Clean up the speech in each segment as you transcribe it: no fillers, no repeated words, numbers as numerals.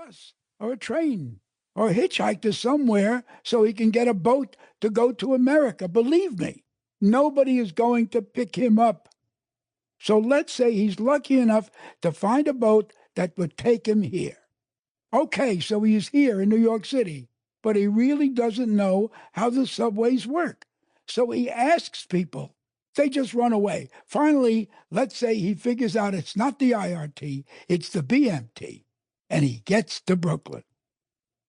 bus or a train or hitchhike to somewhere so he can get a boat to go to America. Believe me, nobody is going to pick him up. So let's say he's lucky enough to find a boat that would take him here. Okay, so he's here in New York City, but he really doesn't know how the subways work. So he asks people. They just run away. Finally, let's say he figures out it's not the IRT, it's the BMT, and he gets to Brooklyn.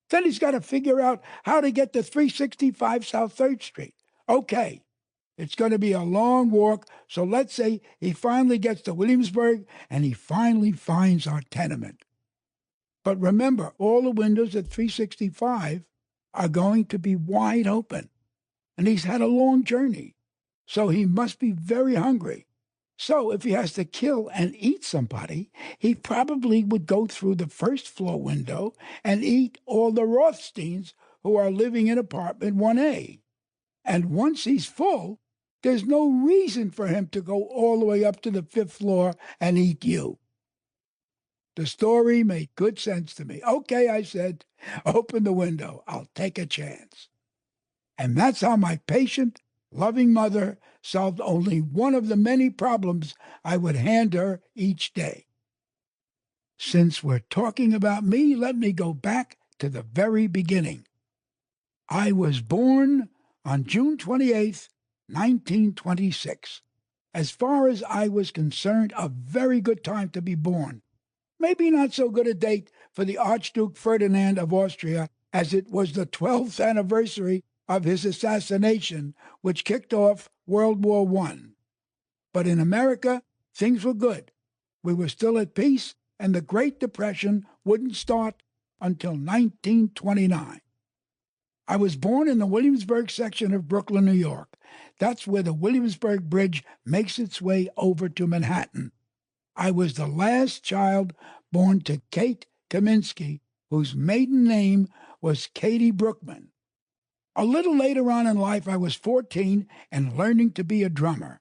Then he's got to figure out how to get to 365 South 3rd Street. Okay, it's going to be a long walk, so let's say he finally gets to Williamsburg and he finally finds our tenement. But remember, all the windows at 365 are going to be wide open, and he's had a long journey, so he must be very hungry. So if he has to kill and eat somebody, he probably would go through the first floor window and eat all the Rothsteins who are living in apartment 1A. And once he's full, there's no reason for him to go all the way up to the 5th floor and eat you. The story made good sense to me. Okay, I said, open the window. I'll take a chance. And that's how my patient, loving mother solved only one of the many problems I would hand her each day. Since we're talking about me, let me go back to the very beginning. I was born on June 28th, 1926. As far as I was concerned, a very good time to be born. Maybe not so good a date for the Archduke Ferdinand of Austria, as it was the 12th anniversary of his assassination, which kicked off World War I. But in America, things were good. We were still at peace, and the Great Depression wouldn't start until 1929. I was born in the Williamsburg section of Brooklyn, New York. That's where the Williamsburg Bridge makes its way over to Manhattan. I was the last child born to Kate Kaminsky, whose maiden name was Katie Brookman. A little later on in life, I was 14 and learning to be a drummer.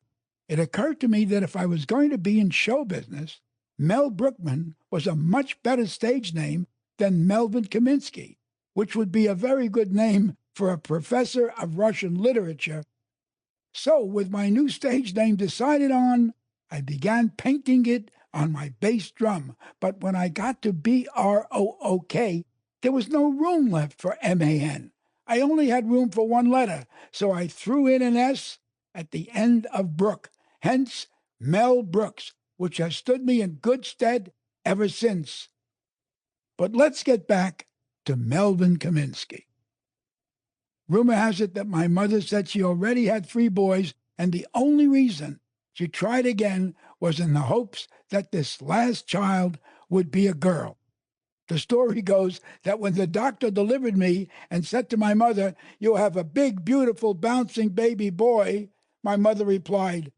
It occurred to me that if I was going to be in show business, Mel Brookman was a much better stage name than Melvin Kaminsky, which would be a very good name for a professor of Russian literature. So, with my new stage name decided on, I began painting it on my bass drum, but when I got to B-R-O-O-K, there was no room left for M-A-N. I only had room for one letter, so I threw in an S at the end of Brook, hence Mel Brooks, which has stood me in good stead ever since. But let's get back to Melvin Kaminsky. Rumor has it that my mother said she already had 3 boys, and the only reason she tried again was in the hopes that this last child would be a girl. The story goes that when the doctor delivered me and said to my mother, "You have a big, beautiful, bouncing baby boy," my mother replied,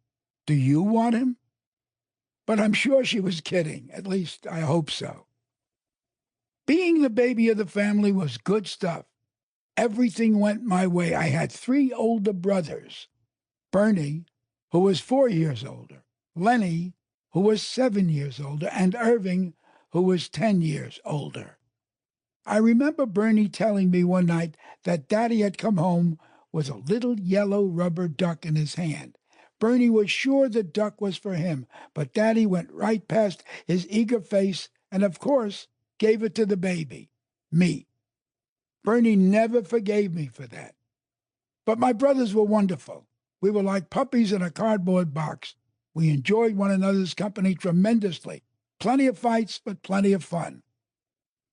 "Do you want him?" But I'm sure she was kidding. At least, I hope so. Being the baby of the family was good stuff. Everything went my way. I had 3 older brothers. Bernie, who was 4 years older, Lenny, who was 7 years older, and Irving, who was 10 years older. I remember Bernie telling me one night that Daddy had come home with a little yellow rubber duck in his hand. Bernie was sure the duck was for him, but Daddy went right past his eager face and, of course, gave it to the baby, me. Bernie never forgave me for that. But my brothers were wonderful. We were like puppies in a cardboard box. We enjoyed one another's company tremendously. Plenty of fights, but plenty of fun.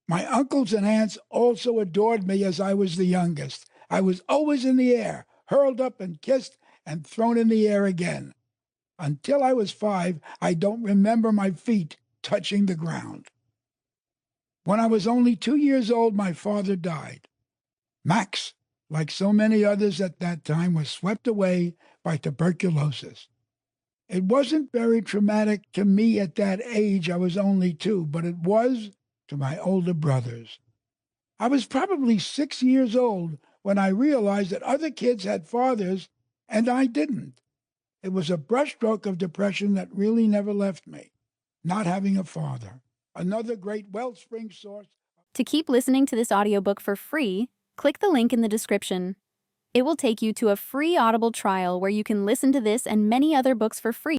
My uncles and aunts also adored me as I was the youngest. I was always in the air, hurled up and kissed and thrown in the air again. Until I was 5, I don't remember my feet touching the ground. When I was only 2 years old, my father died. Max, like so many others at that time, was swept away by tuberculosis. It wasn't very traumatic to me at that age. I was only 2, but it was to my older brothers. I was probably 6 years old when I realized that other kids had fathers and I didn't. It was a brushstroke of depression that really never left me, not having a father. Another great wellspring source To keep listening to this audiobook for free, click the link in the description. It will take you to a free Audible trial where you can listen to this and many other books for free.